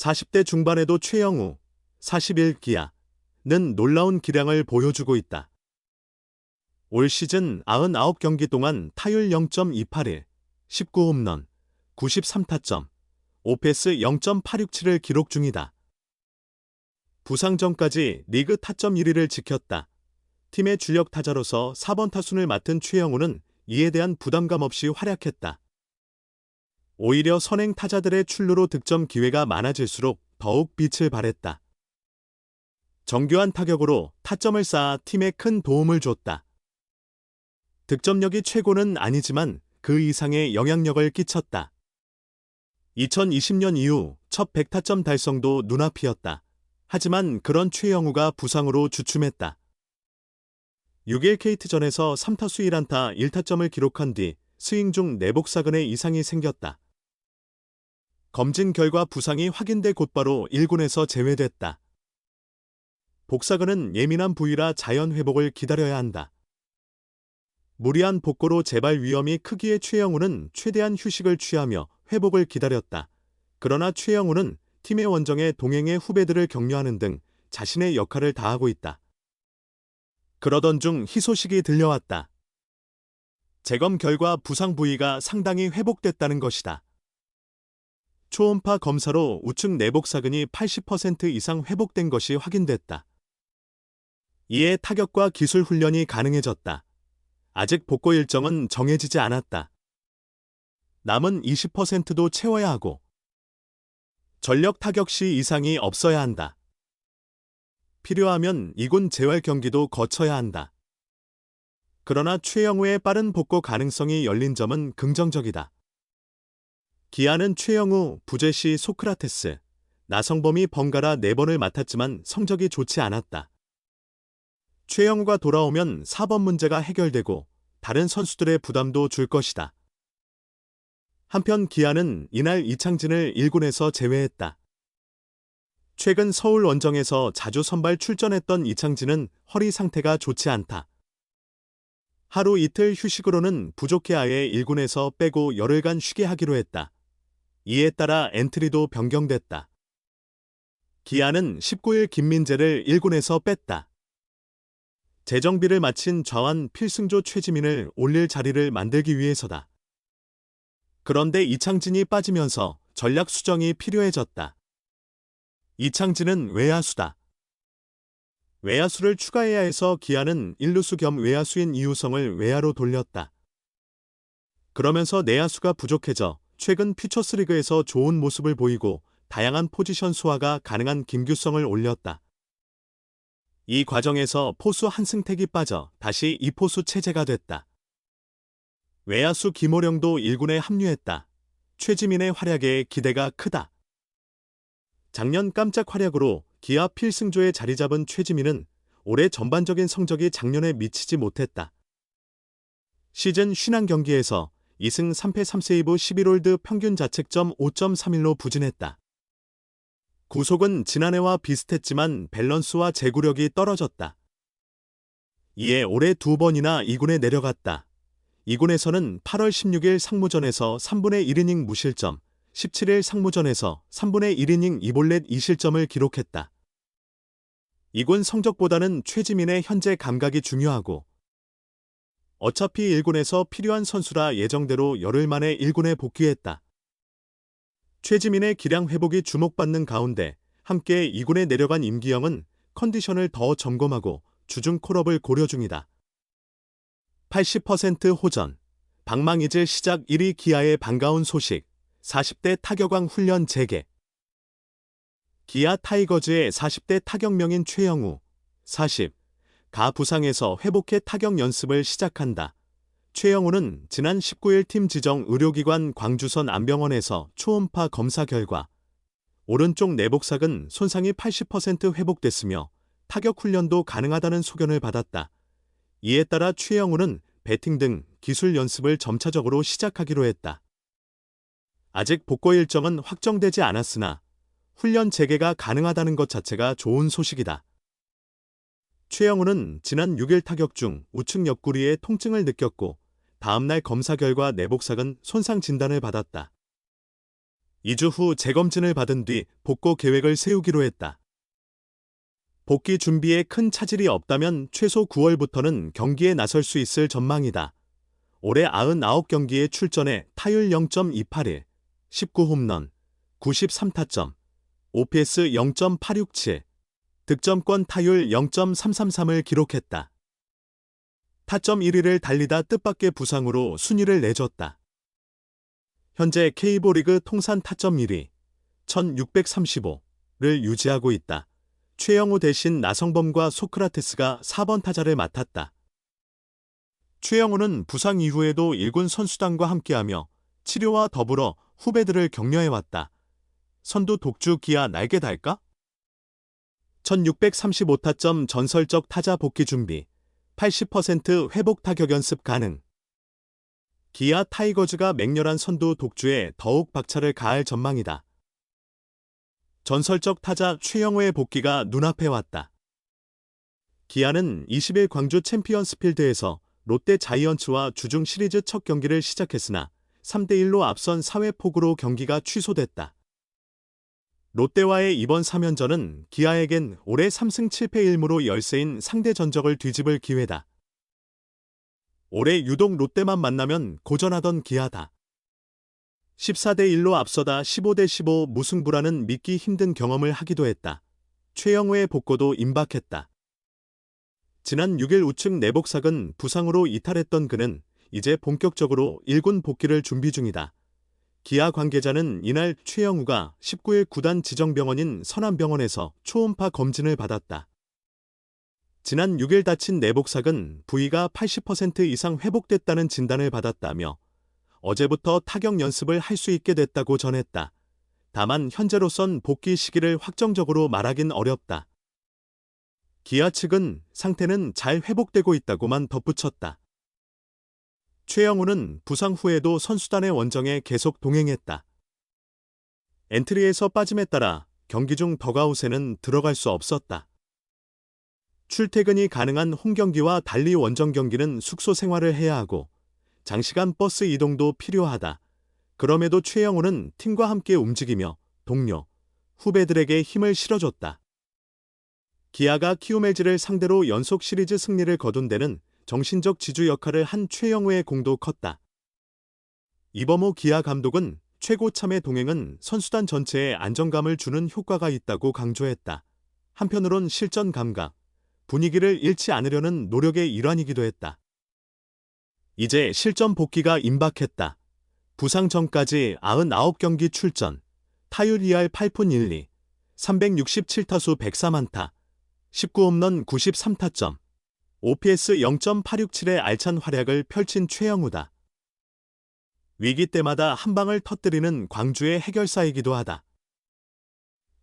40대 중반에도 최영우, 41 기아는 놀라운 기량을 보여주고 있다. 올 시즌 99경기 동안 타율 0.281, 19홈런, 93타점, 오패스 0.867을 기록 중이다. 부상 전까지 리그 타점 1위를 지켰다. 팀의 주력 타자로서 4번 타순을 맡은 최영우는 이에 대한 부담감 없이 활약했다. 오히려 선행 타자들의 출루로 득점 기회가 많아질수록 더욱 빛을 발했다. 정교한 타격으로 타점을 쌓아 팀에 큰 도움을 줬다. 득점력이 최고는 아니지만 그 이상의 영향력을 끼쳤다. 2020년 이후 첫 100타점 달성도 눈앞이었다. 하지만 그런 최영우가 부상으로 주춤했다. 6일 KT전에서 3타수 1안타 1타점을 기록한 뒤 스윙 중 내복사근에 이상이 생겼다. 검진 결과 부상이 확인돼 곧바로 1군에서 제외됐다. 복사근은 예민한 부위라 자연 회복을 기다려야 한다. 무리한 복구로 재발 위험이 크기에 최영우는 최대한 휴식을 취하며 회복을 기다렸다. 그러나 최영우는 팀의 원정에 동행의 후배들을 격려하는 등 자신의 역할을 다하고 있다. 그러던 중 희소식이 들려왔다. 재검 결과 부상 부위가 상당히 회복됐다는 것이다. 초음파 검사로 우측 내복사근이 80% 이상 회복된 것이 확인됐다. 이에 타격과 기술 훈련이 가능해졌다. 아직 복구 일정은 정해지지 않았다. 남은 20%도 채워야 하고 전력 타격 시 이상이 없어야 한다. 필요하면 2군 재활 경기도 거쳐야 한다. 그러나 최영우의 빠른 복구 가능성이 열린 점은 긍정적이다. 기아는 최영우, 부재시 소크라테스, 나성범이 번갈아 4번을 맡았지만 성적이 좋지 않았다. 최영우가 돌아오면 4번 문제가 해결되고 다른 선수들의 부담도 줄 것이다. 한편 기아는 이날 이창진을 1군에서 제외했다. 최근 서울 원정에서 자주 선발 출전했던 이창진은 허리 상태가 좋지 않다. 하루 이틀 휴식으로는 부족해 아예 1군에서 빼고 열흘간 쉬게 하기로 했다. 이에 따라 엔트리도 변경됐다. 기아는 19일 김민재를 1군에서 뺐다. 재정비를 마친 좌완 필승조 최지민을 올릴 자리를 만들기 위해서다. 그런데 이창진이 빠지면서 전략 수정이 필요해졌다. 이창진은 외야수다. 외야수를 추가해야 해서 기아는 1루수 겸 외야수인 이우성을 외야로 돌렸다. 그러면서 내야수가 부족해져 최근 퓨처스리그에서 좋은 모습을 보이고 다양한 포지션 소화가 가능한 김규성을 올렸다. 이 과정에서 포수 한승택이 빠져 다시 2포수 체제가 됐다. 외야수 김호령도 1군에 합류했다. 최지민의 활약에 기대가 크다. 작년 깜짝 활약으로 기아 필승조에 자리 잡은 최지민은 올해 전반적인 성적이 작년에 미치지 못했다. 시즌 50경기에서 2승 3패 3세이브 11홀드 평균 자책점 5.31로 부진했다. 구속은 지난해와 비슷했지만 밸런스와 제구력이 떨어졌다. 이에 올해 2번이나 2군에 내려갔다. 2군에서는 8월 16일 상무전에서 3분의 1이닝 무실점, 17일 상무전에서 3분의 1이닝 2볼넷 2실점을 기록했다. 2군 성적보다는 최지민의 현재 감각이 중요하고 어차피 1군에서 필요한 선수라 예정대로 열흘 만에 1군에 복귀했다. 최지민의 기량 회복이 주목받는 가운데 함께 2군에 내려간 임기영은 컨디션을 더 점검하고 주중 콜업을 고려 중이다. 80% 호전, 방망이질 시작 1위 기아의 반가운 소식, 40대 타격왕 훈련 재개. 기아 타이거즈의 40대 타격명인 최영우, 40, 가 부상에서 회복해 타격 연습을 시작한다. 최영우는 지난 19일 팀 지정 의료기관 광주선 안병원에서 초음파 검사 결과 오른쪽 내복사근 손상이 80% 회복됐으며 타격 훈련도 가능하다는 소견을 받았다. 이에 따라 최영우는 배팅 등 기술 연습을 점차적으로 시작하기로 했다. 아직 복구 일정은 확정되지 않았으나 훈련 재개가 가능하다는 것 자체가 좋은 소식이다. 최영우는 지난 6일 타격 중 우측 옆구리에 통증을 느꼈고 다음날 검사 결과 내복사근 손상 진단을 받았다. 2주 후 재검진을 받은 뒤 복구 계획을 세우기로 했다. 복귀 준비에 큰 차질이 없다면 최소 9월부터는 경기에 나설 수 있을 전망이다. 올해 99경기에 출전해 타율 0.281, 19홈런, 93타점, OPS 0.867, 득점권 타율 0.333을 기록했다. 타점 1위를 달리다 뜻밖의 부상으로 순위를 내줬다. 현재 K리그 리그 통산 타점 1위 1635를 유지하고 있다. 최영우 대신 나성범과 소크라테스가 4번 타자를 맡았다. 최영우는 부상 이후에도 1군 선수단과 함께하며 치료와 더불어 후배들을 격려해왔다. 선두 독주 기아 날개 달까? 1635타점 전설적 타자 복귀 준비, 80% 회복 타격 연습 가능. 기아 타이거즈가 맹렬한 선두 독주에 더욱 박차를 가할 전망이다. 전설적 타자 최영우의 복귀가 눈앞에 왔다. 기아는 20일 광주 챔피언스필드에서 롯데 자이언츠와 주중 시리즈 첫 경기를 시작했으나 3대1로 앞선 4회 폭우로 경기가 취소됐다. 롯데와의 이번 3연전은 기아에겐 올해 3승 7패 1무로 열세인 상대 전적을 뒤집을 기회다. 올해 유독 롯데만 만나면 고전하던 기아다. 14대1로 앞서다 15대15 무승부라는 믿기 힘든 경험을 하기도 했다. 최영우의 복고도 임박했다. 지난 6일 우측 내복삭은 부상으로 이탈했던 그는 이제 본격적으로 1군 복귀를 준비 중이다. 기아 관계자는 이날 최영우가 19일 구단 지정병원인 선암병원에서 초음파 검진을 받았다. 지난 6일 다친 내복삭은 부위가 80% 이상 회복됐다는 진단을 받았다며 어제부터 타격 연습을 할 수 있게 됐다고 전했다. 다만 현재로선 복귀 시기를 확정적으로 말하긴 어렵다. 기아 측은 상태는 잘 회복되고 있다고만 덧붙였다. 최영우는 부상 후에도 선수단의 원정에 계속 동행했다. 엔트리에서 빠짐에 따라 경기 중 덕아웃에는 들어갈 수 없었다. 출퇴근이 가능한 홈경기와 달리 원정 경기는 숙소 생활을 해야 하고 장시간 버스 이동도 필요하다. 그럼에도 최영우는 팀과 함께 움직이며 동료, 후배들에게 힘을 실어줬다. 기아가 키움LG를 상대로 연속 시리즈 승리를 거둔 데는 정신적 지주 역할을 한 최영우의 공도 컸다. 이범호 기아 감독은 최고참의 동행은 선수단 전체에 안정감을 주는 효과가 있다고 강조했다. 한편으론 실전 감각, 분위기를 잃지 않으려는 노력의 일환이기도 했다. 이제 실전 복귀가 임박했다. 부상 전까지 99경기 출전, 타율 2할 8푼 1리, 367타수 104안타, 19홈런 93타점, OPS 0.867의 알찬 활약을 펼친 최영우다. 위기 때마다 한 방을 터뜨리는 광주의 해결사이기도 하다.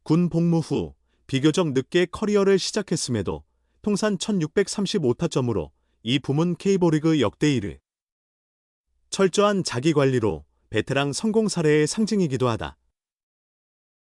군 복무 후 비교적 늦게 커리어를 시작했음에도 통산 1635타점으로 이 부문 K리그 역대 1위. 철저한 자기관리로 베테랑 성공 사례의 상징이기도 하다.